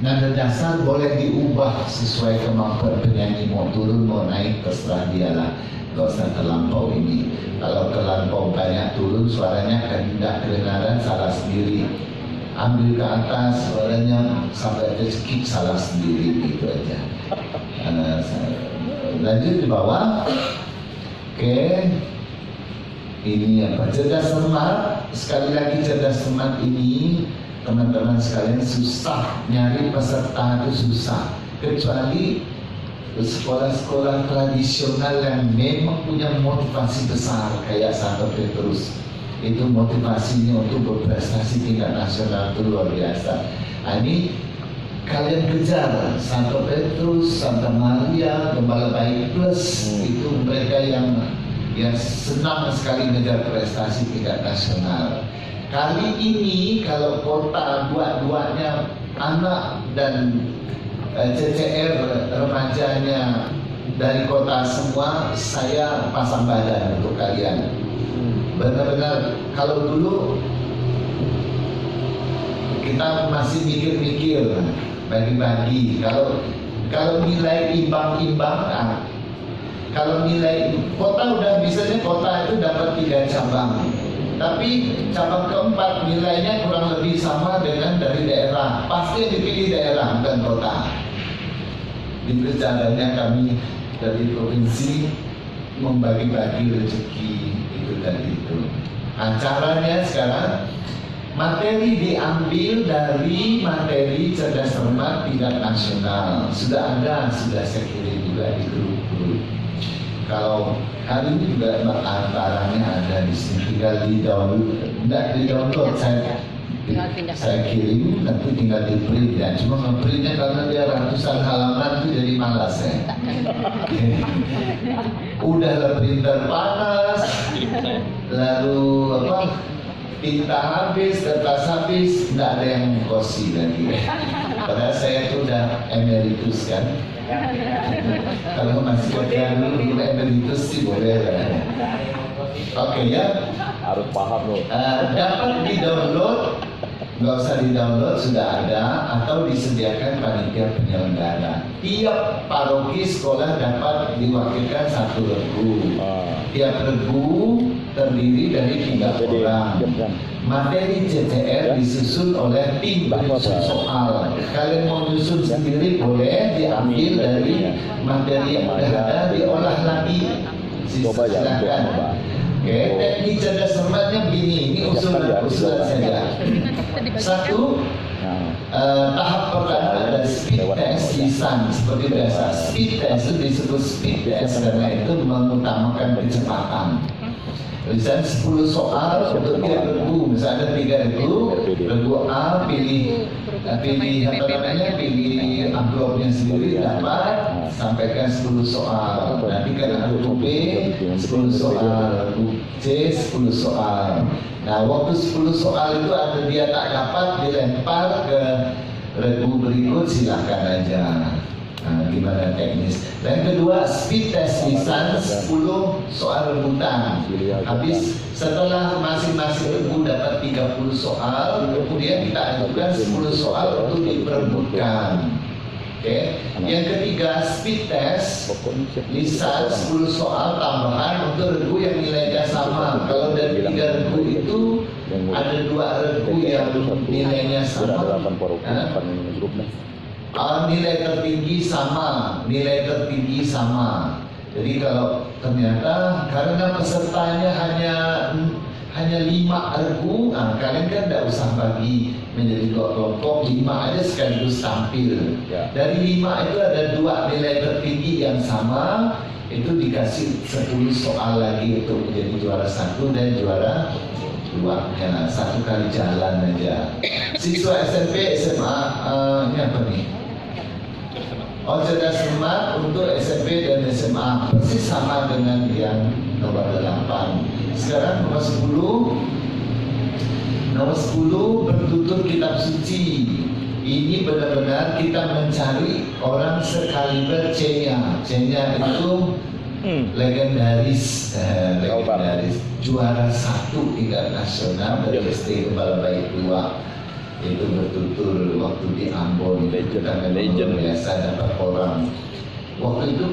nada dasar boleh diubah sesuai kemampuan penyanyi, mau turun mau naik terserah dia lah, gak usah terlampau ini. Kalau terlampau banyak turun suaranya akan tidak kedengaran, salah sendiri. Ambil ke atas suaranya sampai tercekik, salah sendiri, gitu aja. Lanjut di bawah. Oke, ini apa? Cerdas cermat. Sekali lagi cerdas cermat ini teman-teman sekalian susah nyari peserta, itu susah, kecuali sekolah-sekolah tradisional yang memang punya motivasi besar kayak Santo Petrus. Itu motivasinya untuk berprestasi tingkat nasional itu luar biasa. Nah, ini kalian kejar Santo Petrus, Santa Maria, Gembala Baik Plus. Itu mereka yang senang sekali ngejar prestasi tingkat nasional. Kali ini kalau kota dua-duanya anak dan CCR remajanya dari kota semua, saya pasang badan untuk kalian. Benar-benar kalau dulu kita masih mikir-mikir bagi-bagi, kalau nilai imbang-imbang, kalau nilai kota udah misalnya kota itu dapat 3 cabang, tapi cabang keempat nilainya kurang lebih sama dengan dari daerah, pasti yang dipilih daerah bukan kota. Di caranya kami dari provinsi membagi-bagi rezeki itu dan itu. Nah, caranya sekarang materi diambil dari materi cerdas cermat tingkat nasional. Sudah saya kirim juga di grup-grup. Kalau hari ini juga barangnya ada di sini, tinggal di download, saya kirim, nanti tinggal di print ya. Cuma nge-printnya karena dia ratusan halaman itu jadi malas ya. Udahlah printer panas, lalu tinta habis, kertas habis, tidak ada yang kosi lagi. Padahal saya itu udah emeritus kan. Kalau masih kerja dulu emeritus sih boleh lah. Oke ya. Harus paham loh. Dapat di-download, nggak usah di-download, sudah ada, atau disediakan panitia penyelenggara. Tiap paroki sekolah dapat diwakilkan 1 regu. Tiap regu terdiri dari 3 orang. Materi CCR disusun oleh tim penyusun soal. Kalian mau nyusun sendiri boleh, diambil dari materi yang sudah ada, diolah lagi. Silakan. Oke, teknik cerdas cermatnya begini, ini usulan saja. 1, tahap pertama ada speed test lisan seperti biasa. Speed test itu disebut speed test karena itu mengutamakan kecepatan. Lisan 10 soal untuk tiap regu, misalnya ada 3 regu, regu A pilih amplopnya sendiri, dapat sampaikan 10 soal. Nanti kan regu B 10 soal, regu C 10 soal. Nah, waktu 10 soal itu ada dia tak dapat, dilempar ke regu berikut, silahkan aja. Nah, gimana teknis. Dan kedua, speed test lisan 10 soal rebutan. Habis setelah masing-masing regu dapat 30 soal, kemudian kita ajukan 10 soal untuk diperebutkan. Oke. Yang ketiga, speed test lisan 10 soal tambahan untuk regu yang nilainya sama. Kalau dari 3 regu itu ada 2 regu yang nilainya sama. Nilai tertinggi sama. Jadi kalau ternyata karena pesertanya hanya 5 regu, kalian kan tidak usah bagi menjadi 2 kelompok, 5 aja sekaligus tampil. Dari 5 itu ada 2 nilai tertinggi yang sama, itu dikasih 10 soal lagi untuk menjadi juara 1 dan juara 2. Ya, 1 kali jalan aja. Siswa SMP, SMA, ini apa nih? Cerdas cermat untuk SMP dan SMA persis sama dengan yang nomor 8. Sekarang nomor 10 bertutur kitab suci. Ini benar-benar kita mencari orang sekaliber C-nya. C-nya itu legendaris, juara 1 tingkat nasional dari SD Gembala Baik 2. Itu bertutur waktu di Ambon. Legend. Biasa dapat orang. Waktu itu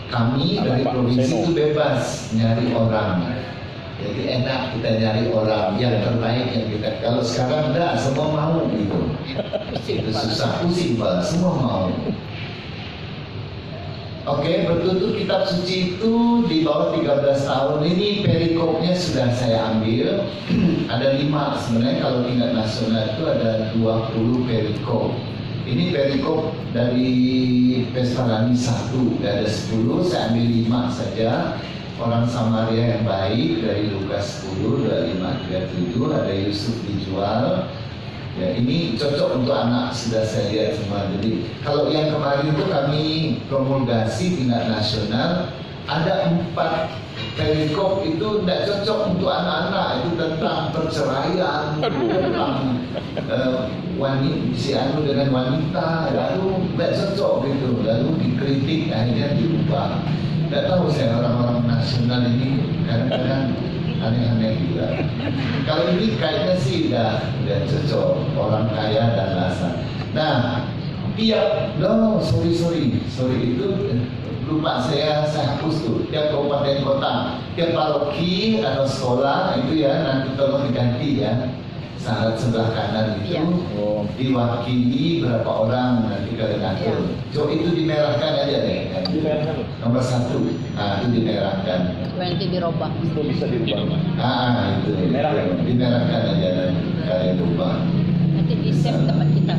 kami dari Pak provinsi Seno itu bebas nyari orang. Jadi enak kita nyari orang yang terbaik yang kita. Kalau sekarang enggak, semua mau gitu. Itu susah, pusing Pak, semua mau. Oke, bertutur kitab suci itu di bawah 13 tahun. Ini perikopnya sudah saya ambil. Ada 5 sebenarnya, kalau tingkat nasional itu ada 20 perikop. Ini perikop dari Pesparani 1, ada 10, saya ambil 5 saja. Orang Samaria yang baik dari Lukas 10, 25, 37, ada Yusuf dijual. Ya, ini cocok untuk anak, sudah saya lihat semua. Jadi kalau yang kemarin itu kami promulgasi tingkat nasional, ada 4 perikop itu tidak cocok untuk anak-anak. Itu tentang perceraian, tentang wanita, si anu dengan wanita, lalu tidak cocok gitu, lalu dikritik, akhirnya diubah. Tidak tahu saya orang-orang nasional ini kadang-kadang aneh-aneh juga. Kalau ini kayaknya sih udah cocok, orang kaya dan rasa. Nah, sorry itu lupa saya hapus tuh. Tiap kabupaten kota, tiap paroki atau sekolah itu ya nanti tolong diganti ya. Syarat sebelah kanan itu diwakili berapa orang nanti kalian atur. So itu dimerahkan aja deh. Nomor 1, nah itu dimerahkan. Nanti dirubah. Itu bisa dirubah. Itu dimerahkan aja dan kalian ubah. Nanti di save tempat kita.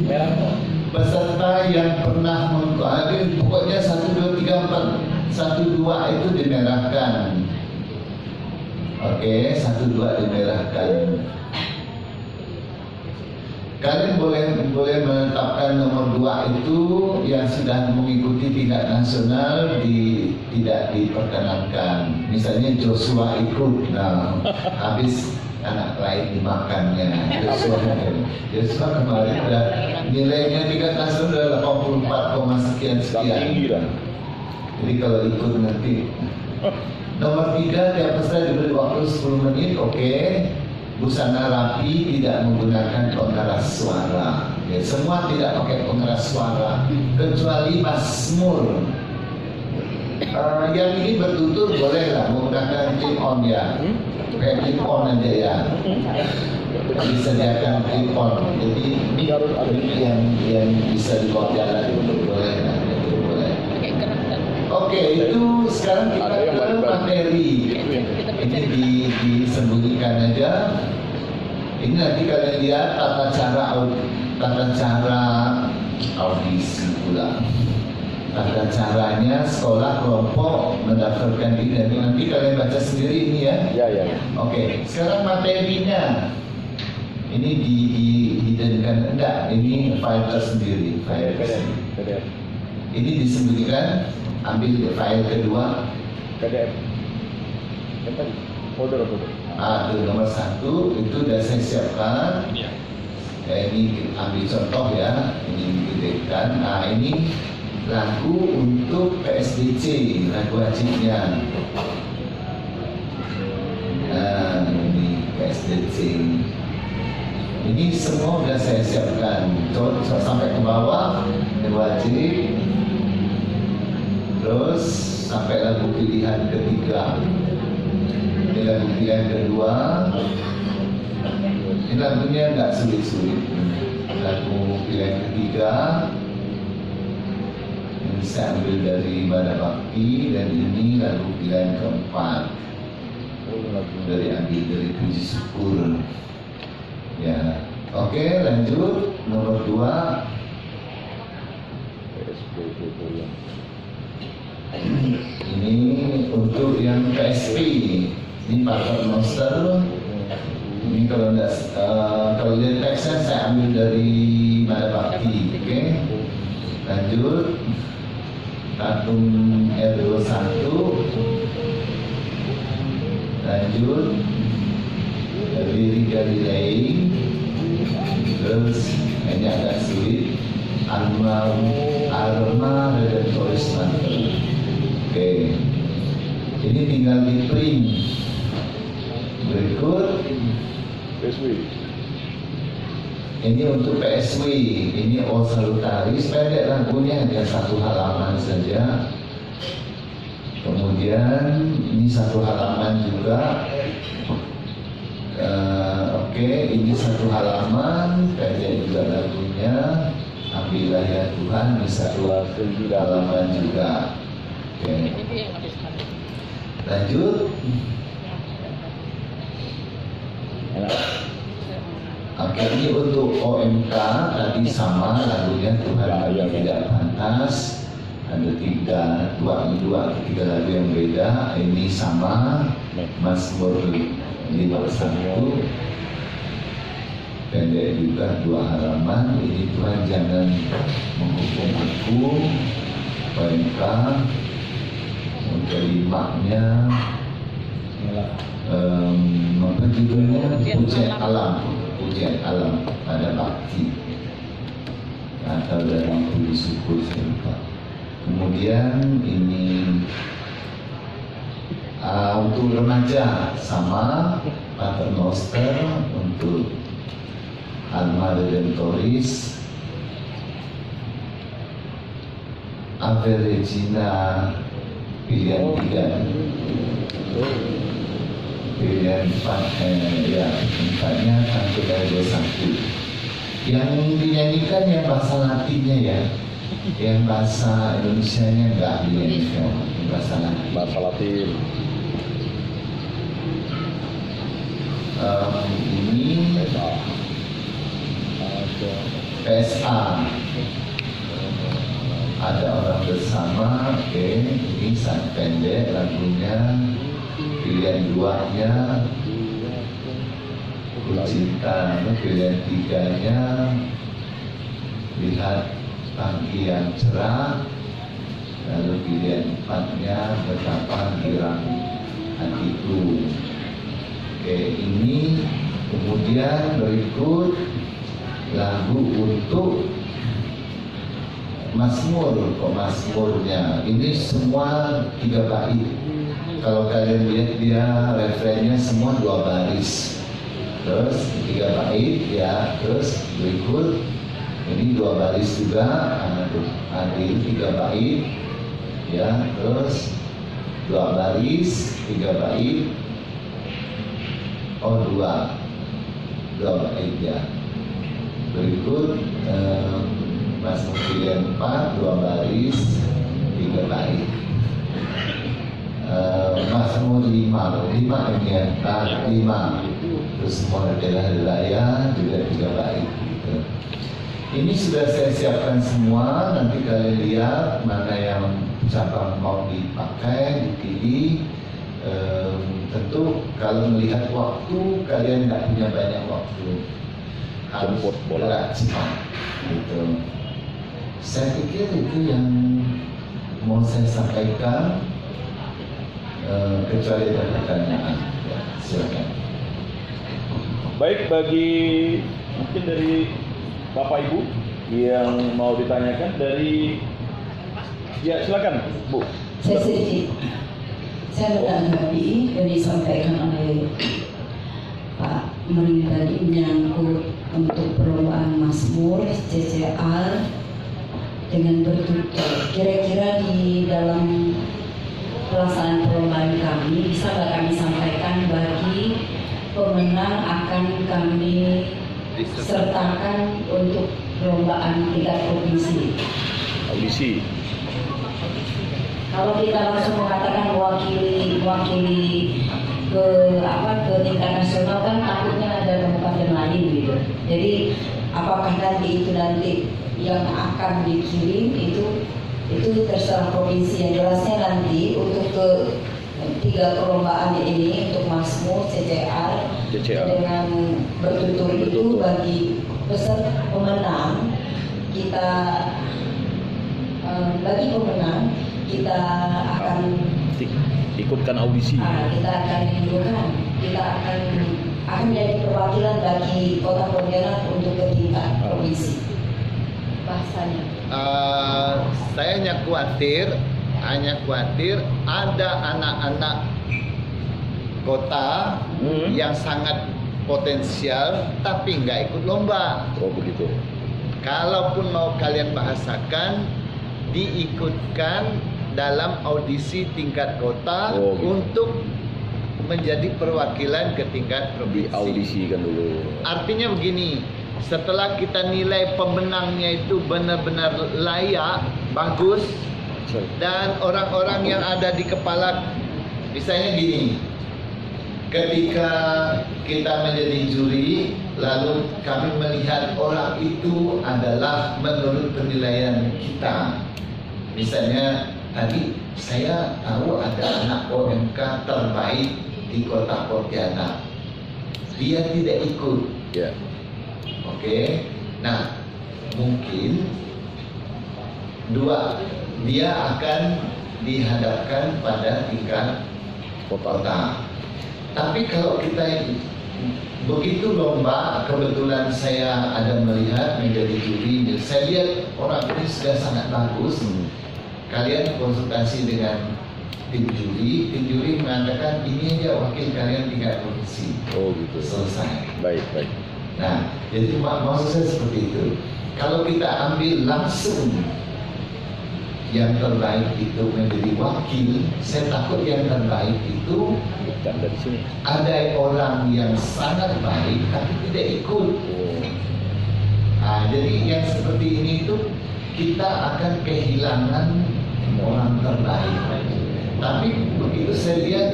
Merah kok. Peserta yang pernah pokoknya 1, 2, 3, 4, 1, 2 itu dimerahkan. Oke, 1, 2 dimerahkan. Kalian boleh menetapkan nomor 2 itu yang sudah mengikuti tingkat nasional tidak diperkenankan. Misalnya Joshua ikut, nah habis anak lain dimakannya. Joshua kemarin udah nilainya tingkat nasional udah 84, sekian. Jadi kalau ikut nanti. Nomor 3, tiap peserta diberi waktu 10 menit, oke. Busana rapi, tidak menggunakan pengeras suara. Ya, semua tidak pakai pengeras suara, kecuali Mazmur. Yang ini bertutur boleh lah menggunakan clip on ya, kayak clip on aja ya. Disediakan clip on. Jadi ini yang bisa dibawa jalan itu boleh lah. Oke, itu sekarang kita ke materi. Ini disembunyikan aja. Ini nanti kalian lihat tata cara audisi pula. Tata caranya sekolah kelompok mendaftarkan diri. Nanti kalian baca sendiri ini ya. Ya. Oke, sekarang materinya. Ini dihiddenkan enggak? Ini file tersendiri. Ini disembunyikan. Ambil file kedua. PDF. Yang tadi folder. Itu nomor 1 itu sudah saya siapkan. Ini ambil contoh ya. Ini digedekan. Nah ini lagu untuk PSDC, lagu wajibnya. Nah ini PSDC. Ini semua sudah saya siapkan. Coba sampai ke bawah, yang wajib. Terus sampai lagu pilihan ketiga. Ini lagu pilihan kedua. Ini lagunya nggak sulit-sulit. Lagu pilihan ketiga. Ini saya ambil dari Ibadah Bakti, dan ini lagu pilihan keempat. Ambil dari Puji Syukur. Ya, oke, lanjut nomor 2. Ini untuk yang PSP, ini Pater Monster. Ini kalau lihat teksnya saya ambil dari Ibadah Bakti, oke. Lanjut Tatum R21. Lanjut dari Galilei. Terus ini agak sulit. Alma Redemptoris Mater. Oke, ini tinggal di print. Berikut Ini untuk PSW, ini All Salutaris, pendek lagunya hanya 1 halaman saja. Kemudian ini 1 halaman juga. Oke, ini 1 halaman, pendek juga lagunya. Ambillah ya Tuhan, ini 1 halaman juga. Oke, Itu yang habis kali. lanjut. Enak. Oke, ini untuk OMK tadi sama lagunya Tuhan Ya, kami tidak pantas. Ada 3 lagu yang beda. Ini sama Mazmur 51. Pendek juga 2 halaman. Ini Tuhan jangan menghukum aku. OMK untuk kelimanya. Apa judulnya? Pujian alam pada bakti atau dari puji syukur saya lupa. Kemudian ini untuk remaja sama Paternoster, untuk Alma Redemptoris, Ave Regina pilihan 3, pilihan 4, ya tempatnya Canto dari 1. Yang dinyanyikan yang bahasa Latinnya ya, yang bahasa Indonesianya enggak dinyanyikan, yang bahasa Latin. Bahasa Latin. Ini PSA, ada orang bersama. Oke, ini sangat pendek lagunya. Pilihan 2-nya Ku Cinta, pilihan 3-nya Lihat Pagi yang Cerah, lalu pilihan 4-nya Betapa Girang Hatiku. Oke, ini kemudian berikut lagu untuk Mazmur. Mazmurnya ini semua 3 bait. Kalau kalian lihat dia refrennya semua 2 baris, terus 3 bait ya, terus berikut ini 2 baris juga, adil 3 bait ya, terus 2 baris 3 bait, oh 2 bait ya. Berikut Mazmur pilihan 4 2 baris 3 bait. Mazmur 5 ini ya, 5 terus model ya juga 3 bait gitu. Ini sudah saya siapkan semua, nanti kalian lihat mana yang cabang mau dipakai, dipilih. Tentu kalau melihat waktu, kalian nggak punya banyak waktu, harus Jemput bola. gerak cepat gitu. Saya pikir itu yang mau saya sampaikan. Kecuali ada pertanyaan, ya, silakan. Baik, bagi mungkin dari Bapak Ibu yang mau ditanyakan dari, ya silakan Bu. Saya sedikit, saya menanggapi yang disampaikan oleh Pak Mering tadi menyangkut untuk perlombaan Mazmur CCR dengan bertutur. Kira-kira di dalam pelaksanaan perlombaan kami bisa nggak kami sampaikan bagi pemenang akan kami sertakan untuk perlombaan tingkat provinsi. Audisi. Kalau kita langsung mengatakan mewakili ke tingkat nasional kan takutnya ada kabupaten lain gitu. Jadi apakah nanti yang akan dikirim itu terserah provinsi. Yang jelasnya nanti untuk ke 3 perlombaan ini untuk Mazmur CCR dengan bertutur itu bagi peserta pemenang kita kita akan ikutkan audisi. kita akan menjadi perwakilan bagi Kota Pontianak untuk ke tingkat provinsi. Bahasanya. Saya hanya khawatir ada anak-anak kota yang sangat potensial tapi nggak ikut lomba. Oh begitu. Kalaupun mau kalian bahasakan, diikutkan dalam audisi tingkat kota Oh, gitu. untuk menjadi perwakilan ke tingkat provinsi. Diaudisikan dulu. Artinya begini, setelah kita nilai pemenangnya itu benar-benar layak, bagus, dan orang-orang yang ada di kepala, misalnya gini, ketika kita menjadi juri, lalu kami melihat orang itu adalah menurut penilaian kita. Misalnya tadi saya tahu ada anak OMK terbaik di kota Pontianak, dia tidak ikut. Ya. Oke, nah mungkin dia akan dihadapkan pada tingkat kota. Tapi kalau kita begitu lomba, kebetulan saya ada melihat menjadi juri, saya lihat orang ini sudah sangat bagus. Kalian konsultasi dengan tim juri mengatakan ini aja wakil kalian tingkat provinsi. Oh gitu. Selesai. Baik. Nah, jadi maksud saya seperti itu. Kalau kita ambil langsung yang terbaik itu menjadi wakil, saya takut yang terbaik itu Bukan dari sini. ada orang yang sangat baik tapi tidak ikut. Oh. Nah, jadi yang seperti ini itu kita akan kehilangan orang terbaik. Tapi begitu saya lihat,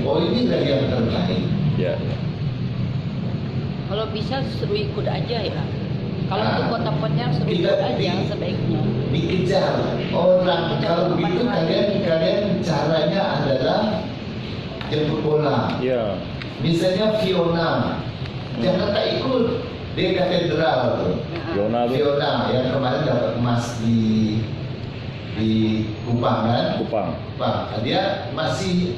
oh ini dari yang terbaik. Ya. Kalau bisa suruh ikut aja ya. Kalau Nah, untuk kota Pontianak suruh kita ikut aja sebaiknya. dikejar orang. Kalau begitu kalian caranya adalah jemput bola. Ya. Misalnya Fiona, jangan tak ikut, dia katedral tuh. Fiona. Yang kemarin dapat emas di Kupang kan? Kupang. Dia masih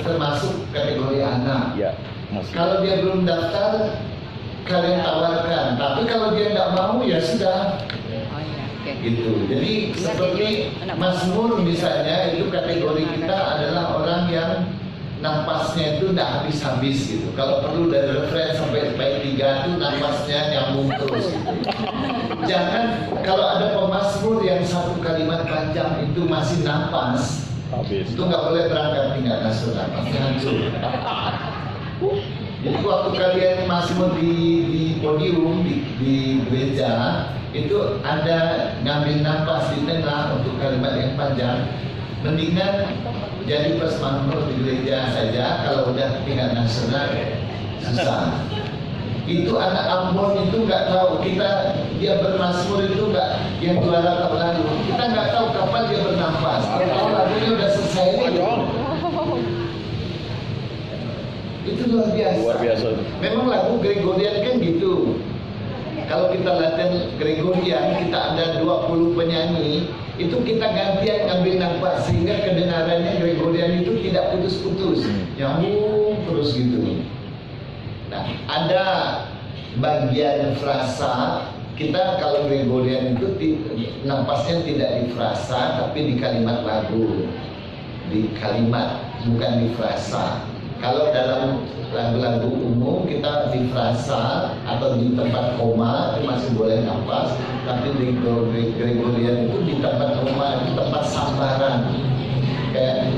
termasuk kategori anak. Ya. Masih. Kalau dia belum daftar, kalian tawarkan. Tapi kalau dia tidak mau, ya sudah. Oh iya, oke. Gitu. Jadi seperti Mazmur misalnya, itu kategori kita adalah orang yang napasnya itu tidak habis-habis gitu. Kalau perlu dari refresh sampai 3 itu napasnya nyambung terus gitu. Jangan kalau ada pemazmur yang satu kalimat panjang itu masih napas, Habis. itu nggak boleh berangkat tingkat nasional, pasti hancur. Jadi waktu kalian mazmur di podium di gereja itu ada ngambil napas di tengah untuk kalimat yang panjang, mendingan jadi pemazmur di gereja saja. Kalau udah tingkat nasional susah. Itu anak Ambon itu nggak tahu dia bermazmur itu nggak yang juara tahun lalu. Kita nggak tahu kapan dia bernafas. Kalau lagunya udah selesai nih. Itu luar biasa. Luar biasa. Memang lagu Gregorian kan gitu. Kalau kita latihan Gregorian, kita ada 20 penyanyi, itu kita gantian ngambil nafas sehingga kedengarannya Gregorian itu tidak putus-putus, nyambung terus gitu. Nah, ada bagian frasa. Kita kalau Gregorian itu napasnya tidak di frasa tapi di kalimat lagu. Di kalimat, bukan di frasa. Kalau dalam lagu-lagu umum kita di frasa atau di tempat koma itu masih boleh nafas, tapi di Gregorian itu di tempat koma itu tempat sambaran. Kayak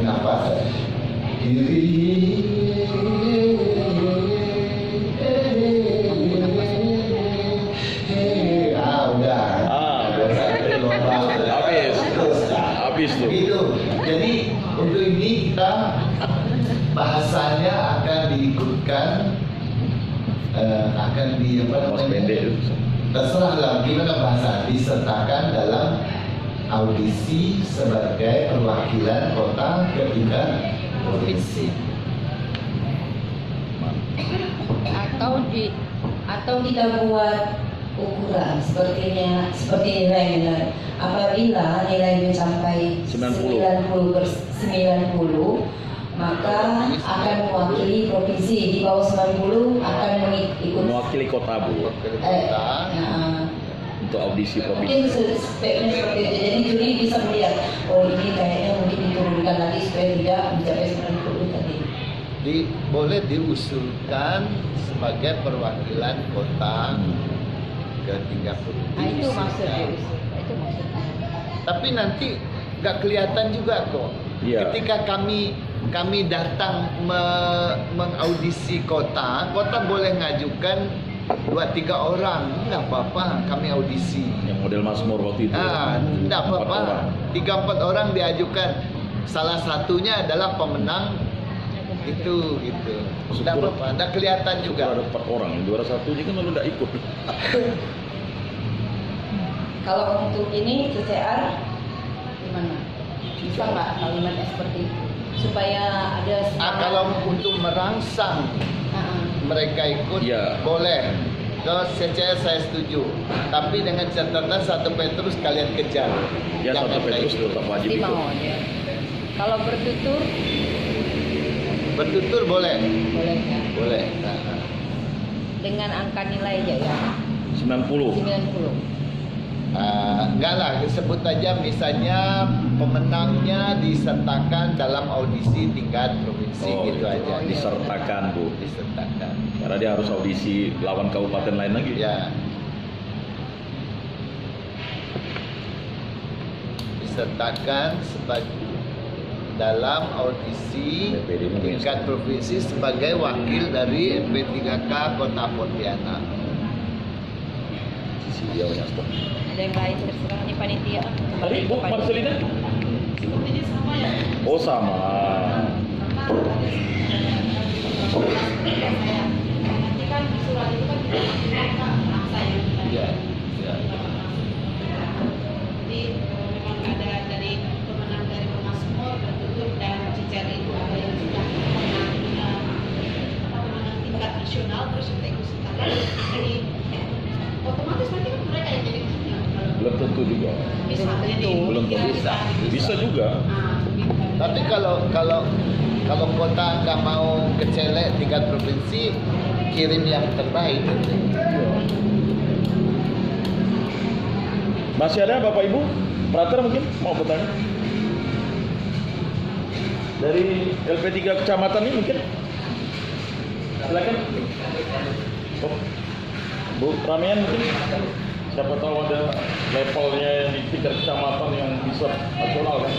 nafas Habis tuh. Gitu. Jadi untuk ini kita bahasanya akan diikutkan, akan di apa Mas namanya? pendek itu. Terserah lah gimana bahasa, disertakan dalam audisi sebagai perwakilan kota ke tingkat provinsi. Atau kita buat ukuran seperti nilai apabila nilai mencapai 90 maka akan mewakili provinsi, di bawah 90 akan ikut Mewakili kota, Bu. untuk audisi Mungkin provinsi. speknya seperti itu. Jadi juri bisa melihat, oh ini kayaknya mungkin diturunkan lagi supaya tidak mencapai 90 tadi. Boleh diusulkan sebagai perwakilan kota ke tingkat provinsi. Itu maksudnya. Itu maksudnya. Tapi nanti nggak kelihatan juga kok. Iya. Ketika kami datang mengaudisi kota boleh ngajukan 2-3 orang, nggak apa-apa kami audisi. Yang model Mazmur waktu itu. Nggak 4 apa-apa. orang. 3-4 orang diajukan. Salah satunya adalah pemenang itu gitu. Nggak Syukur. apa-apa, nggak kelihatan juga. Ada 4 orang, yang juara satunya kan lalu nggak ikut. Kalau untuk ini CCR gimana? Bisa nggak kalimatnya seperti itu? Supaya ada semangat. Kalau untuk merangsang mereka ikut, Iya. boleh. Kalau CCR saya setuju. Tapi dengan catatan 1 Petrus kalian kejar. Ya, Jangan 1 Petrus ikut. tetap wajib Pasti ikut. mau dia. Kalau bertutur Bertutur boleh. boleh ya. Boleh. Dengan angka nilai aja ya. 90. 90. Enggak lah, sebut aja misalnya pemenangnya disertakan dalam audisi tingkat provinsi gitu aja. Disertakan, Bu. Disertakan. Karena dia harus audisi lawan kabupaten lain lagi. Ya. Disertakan sebagai dalam audisi DPD ini tingkat provinsi sebagai wakil dari MP3K Kota Pontianak. Sisi dia banyak stok. Ada yang lain terserah nih panitia. Tadi Bu Marcelina? Sepertinya sama ya. Oh sama. Nanti kan surat itu kan kita maksa ya. Iya. Ya. Jadi memang ada dari pemenang dari Mazmur, bertutur dan CCR itu ada yang sudah pemenang tingkat nasional terus kita ikut sertakan. Jadi otomatis nanti kan mereka yang jadi pemenang. Belum tentu juga. Bisa jadi Belum tentu. Bisa juga. Tapi kalau kota nggak mau kecelek tingkat provinsi, kirim yang terbaik. Masih ada Bapak Ibu? Prater mungkin mau bertanya? Dari LP3 kecamatan ini mungkin? Silakan. Oh. Bu Ramian mungkin? Siapa tahu ada levelnya yang di tingkat kecamatan yang bisa nasional kan?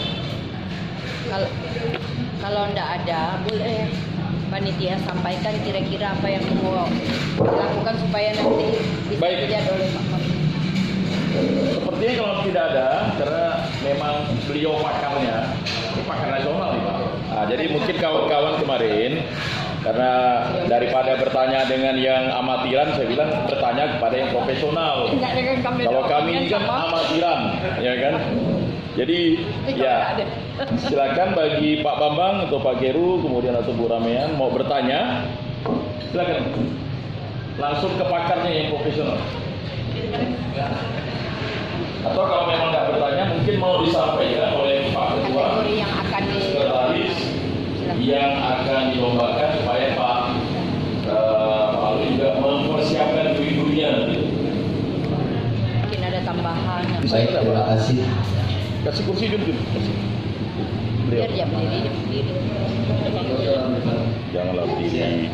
Kalau enggak ada, boleh panitia sampaikan kira-kira apa yang mau dilakukan supaya nanti bisa Baik. dilihat oleh Pak Kapolri. Sepertinya kalau tidak ada, karena memang beliau pakarnya, ini pakar nasional nih Pak. Nah, jadi mungkin kawan-kawan kemarin, karena daripada bertanya dengan yang amatiran, saya bilang bertanya kepada yang profesional. Enggak dengan kami. Kalau kami ini kan amatiran, ya kan? Jadi ya silakan bagi Pak Bambang atau Pak Geru, kemudian atau Bu Ramean mau bertanya, silakan langsung ke pakarnya yang profesional. Atau kalau memang nggak bertanya, mungkin mau disampaikan oleh Pak Ketua Kategori yang akan Sekretaris yang akan dilombakan supaya Pak Palu juga mempersiapkan diri-dirinya nanti. mungkin ada tambahan. Baik, terima kasih. Kasih kursi dulu. Biar dia berdiri, dia berdiri. Janganlah berdiri.